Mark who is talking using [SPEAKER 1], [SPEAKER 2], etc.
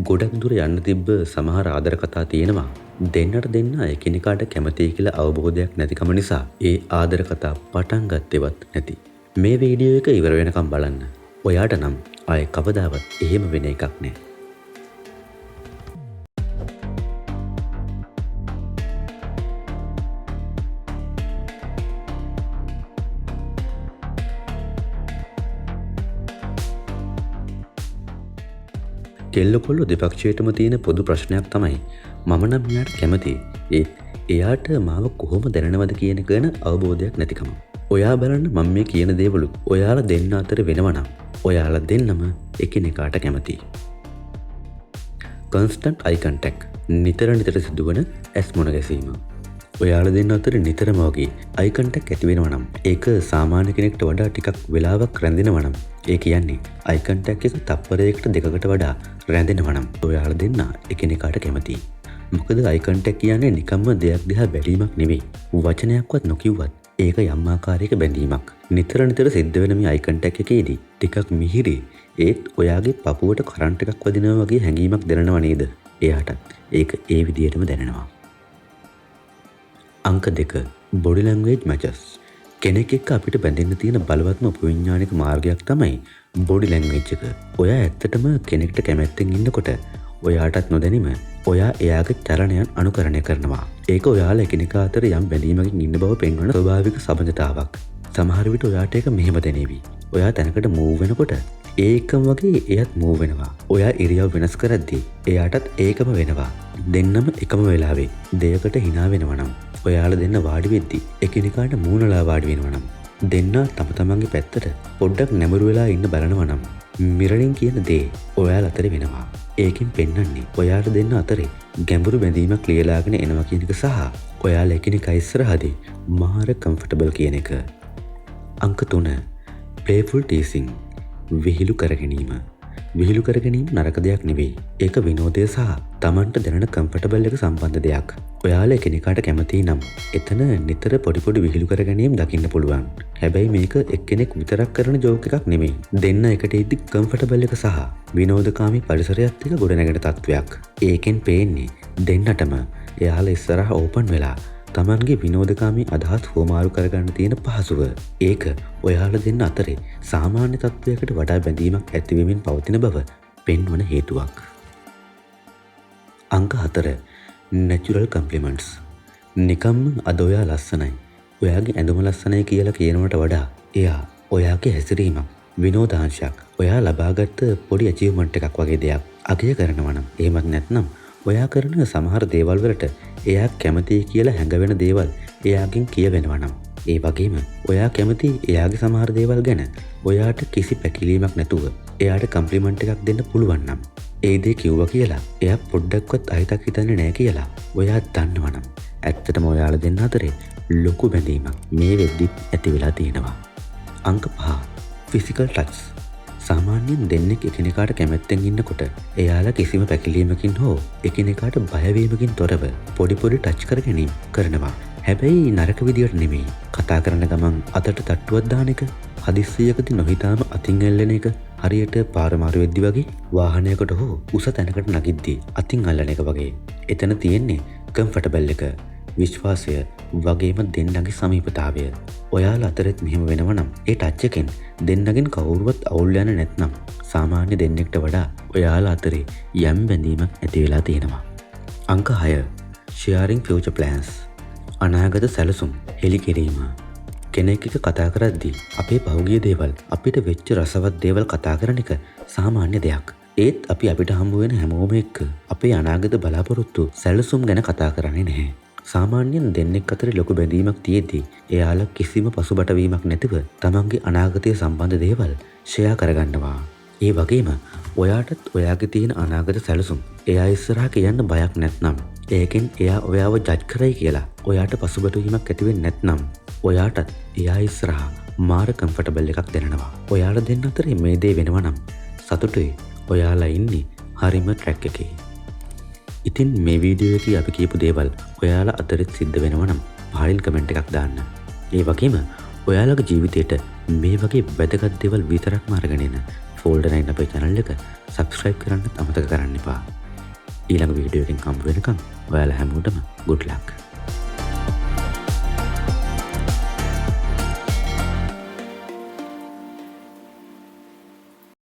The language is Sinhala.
[SPEAKER 1] ගොඩක් දුර යන්න තිබ්බ සමහර ආදර කතා තියෙනවා. දෙන්නට දෙන්න එකිනෙකාට කැමතියි කියලා අවබෝධයක් නැතිකම නිසා ඒ ආදර කතා පටන් ගත්තේවත් නැති. මේ වීඩියෝ එක ඉවර වෙනකම් බලන්න. ඔයාට නම් ආයේ කවදාවත් එහෙම වෙන එකක් නෑ. කෙල්ල කොල්ල දෙපක්ෂයටම තියෙන පොදු ප්‍රශ්නයක් තමයි මම නම් මෙයාට කැමතියි. එයාට මාව කොහොම දැනනවද කියන ගැන අවබෝධයක් නැතිකම. ඔයා බලන්න මම මේ කියන දේවලුත් ඔයාලා දෙන්න අතර වෙනවා නම් ඔයාලා දෙන්නම එකිනෙකාට කැමතියි. constant eye contact නිතර සිදුවන ඇස් මුණ ගැසීම. ඔයාලා දෙන්න අතර නිතරම වගේ eye contact ඇති වෙනවා නම් ඒක සාමාන්‍ය කෙනෙක්ට වඩා ටිකක් වෙලාවක් රැඳෙනවා නම් ඒ කියන්නේ eye contact එක තප්පරයකට දෙකකට වඩා රැඳෙනවා නම් ඔයාලා දෙන්න එකිනෙකාට කැමතියි. මොකද eye contact කියන්නේ නිකම්ම දෙයක් දිහා බැලීමක් නෙවෙයි. වචනයක්වත් නොකියුවත් ඒක යම් ආකාරයක බැඳීමක්. නිතර සිද්ධ වෙන මේ eye contact එකේදී ටිකක් මිහිරි ඒත් ඔයාගේ පපුවට කරන්ට් එකක් වදිනවා වගේ හැඟීමක් දැනෙනව නේද? එයාටත් ඒක ඒ විදිහටම දැනෙනවා. අංක 2 body language matches. කෙනෙක් එක්ක අපිට බැඳෙන්න තියෙන බලවත්ම උපවිඥානික මාර්ගයක් තමයි body language එක. ඔයා ඇත්තටම කෙනෙක්ට කැමැත්තෙන් ඉන්නකොට ඔයාටත් නොදැනීම ඔයා එයාගේ චලනයන් අනුකරණය කරනවා. ඒක ඔයාලා එකිනෙකා අතර යම් බැඳීමකින් ඉන්න බව පෙන්වන ස්වභාවික සබඳතාවක්. සමහර විට ඔයාට ඒක මෙහෙම දැනේවි. ඔයා තැනකට මූව් වෙනකොට ඒකම වගේ එයත් මූව් වෙනවා. ඔයා ඉරියව් වෙනස් කරද්දී එයාටත් ඒකම වෙනවා. දෙන්නම එකම වෙලාවේ දෙයකට hina වෙනවා නම් ඔයාලා දෙන්න වාඩි වෙද්දී එකිනෙකාට මූණලා වාඩි වෙනවා නම් දෙන්න තම තමන්ගේ පැත්තට පොඩ්ඩක් නැඹුරු වෙලා ඉන්න බලනවා නම් මිරරින් කියන දේ ඔයාලා අතරේ වෙනවා. ඒකෙන් පෙන්වන්නේ ඔයාලා දෙන්න අතරේ ගැඹුරු බැඳීමක් ලියලාගෙන එනවා කියන එක සහ ඔයාලා එකිනෙකා ඉස්සරහදී මාර කම්ෆර්ටබල් කියන එක. අංක 3 playful teasing විහිළු කරගැනීම. විහිළු කරගැනීම නරක දෙයක් නෙවෙයි. ඒක විනෝදය සහ Tamanට දැනෙන කම්ෆර්ටබල් එක සම්බන්ධ දෙයක්. ඔයාලා එකිනෙකාට කැමති නම් එතන නිතර පොඩි විහිළු කරගැනීම් දකින්න පුළුවන්. හැබැයි මේක එක්කෙනෙක් විතරක් කරන ජෝක් එකක් නෙමෙයි. දෙන්න එකට ඉදි කම්ෆර්ටබල් එක සහ විනෝදකාමී පරිසරයත් එක්ක ගොඩනැගෙන තත්වයක්. ඒකෙන් පේන්නේ දෙන්නටම එයාලා ඉස්සරහ ඕපන් වෙලා තමන්ගේ විනෝදකාමී අදහස් හුවමාරු කරගන්න තියෙන පහසුව. ඒක ඔයාලා දෙන්න අතරේ සාමාන්‍ය තත්වයකට වඩා බැඳීමක් ඇතිවෙමින් පවතින බව පෙන්වන හේතුවක්. අංක 4 natural compliments. නිකම්ම අද ඔයා ලස්සනයි. ඔයාගේ ඇඳුම ලස්සනයි කියලා කියනවට වඩා එයා ඔයාගේ හැසිරීමක් විනෝදාංශයක් ඔයා ලබාගත් පොඩි achievement එකක් වගේ දෙයක් අගය කරනවා නම් එහෙමත් නැත්නම් ඔයා කරන සමහර දේවල් වලට එයා කැමතියි කියලා හැඟවෙන දේවල් එයාගෙන් කියවෙනවා නම් ඒ වගේම ඔයා කැමති එයාගේ සමහර දේවල් ගැන ඔයාට කිසි පැකිලීමක් නැතුව එයාට කම්ප්ලිමන්ට් එකක් දෙන්න පුළුවන් නම් ඒ දේ කිව්වා කියලා එයා පොඩ්ඩක්වත් අහිතක් හිතන්නේ නැහැ කියලා ඔයා දන්නවා නම් ඇත්තටම ඔයාලා දෙන්න අතරේ ලොකු බැඳීමක් මේ වෙද්දි ඇති වෙලා තියෙනවා. අංක 5 physical touch. සාමාන්‍යයෙන් දෙන්නෙක් එකිනෙකාට කැමැත්තෙන් ඉන්නකොට එයාලා කිසිම පැකිලීමකින් හෝ එකිනෙකාට බයවීමකින් තොරව පොඩි ටච් කර ගැනීම කරනවා. හැබැයි නරක විදියට නෙමෙයි. කතා කරන ගමන් අතට තට්ටුවක් දාන එක, හදිස්සියකදී නොහිතාම අතින් ඇල්ලන එක, හරියට පාර මාරු වෙද්දි වගේ වාහනයකට හෝ උස තැනකට නගිද්දී අතින් අල්ලන එක වගේ. එතන තියෙන්නේ කම්ෆර්ටබල් එක, විශ්වාසය වගේම දෙන්නගේ සමීපතාවය. ඔයාලා අතරත් මෙහෙම වෙනවා නම් ඒ ටච් එකෙන් දෙන්නගෙන් කවුරුවත් අවුල් යන්නේ නැත්නම් සාමාන්‍ය දෙන්නෙක්ට වඩා ඔයාලා අතරේ යම් බැඳීමක් ඇති වෙලා තියෙනවා. අංක 6 sharing future plans. අනාගත සැලසුම් හෙළි කිරීම. කෙනෙක් එක්ක කතා කරද්දී අපේ පහුගිය දේවල් අපිට වෙච්ච රසවත් දේවල් කතා කරන එක සාමාන්‍ය දෙයක්. ඒත් අපි අපිට හම්බ වෙන හැමෝම එක්ක අපේ අනාගත බලාපොරොත්තු සැලසුම් ගැන කතා කරන්නේ නැහැ. සාමාන්‍යයෙන් දෙන්නෙක් අතර ලොකු බැඳීමක් තියෙද්දී එයාලා කිසිම පසුබට වීමක් නැතිව තමන්ගේ අනාගතය සම්බන්ධ දේවල් ෂෙයා කරගන්නවා. ඒ වගේම ඔයාටත් ඔයාගේ තියෙන අනාගත සැලසුම් එයා ඉස්සරහා කියන්න බයක් නැත්නම් ඒකෙන් එයා ඔයාව ජජ් කරයි කියලා ඔයාට පසුබට වීමක් ඇති වෙන්නේ නැත්නම් ඔයාටත් එයා ඉස්සරහා මාර කම්ෆර්ටබල් එකක් දැනෙනවා. ඔයාලා දෙන්න අතරේ මේ දේ වෙනවා නම් සතුටුයි. ඔයාලා ඉන්නේ හරිම ට්‍රැක් එකේ. ඉතින් මේ වීඩියෝ එකේ අපි කියපු දේවල් ඔයාලා අතරත් සිද්ධ වෙනවා නම් පහලින් කමෙන්ට් එකක් දාන්න. ඒ වගේම ඔයාලගේ ජීවිතේට මේ වගේ වැදගත් දේවල් විතරක්ම අරගෙන එන ෆෝල්ඩර් එකෙන් අපේ channel එක subscribe කරන්න අමතක කරන්න එපා. ඊළඟ වීඩියෝ එකෙන් හම්බ වෙනකම් ඔයාලා හැමෝටම good luck.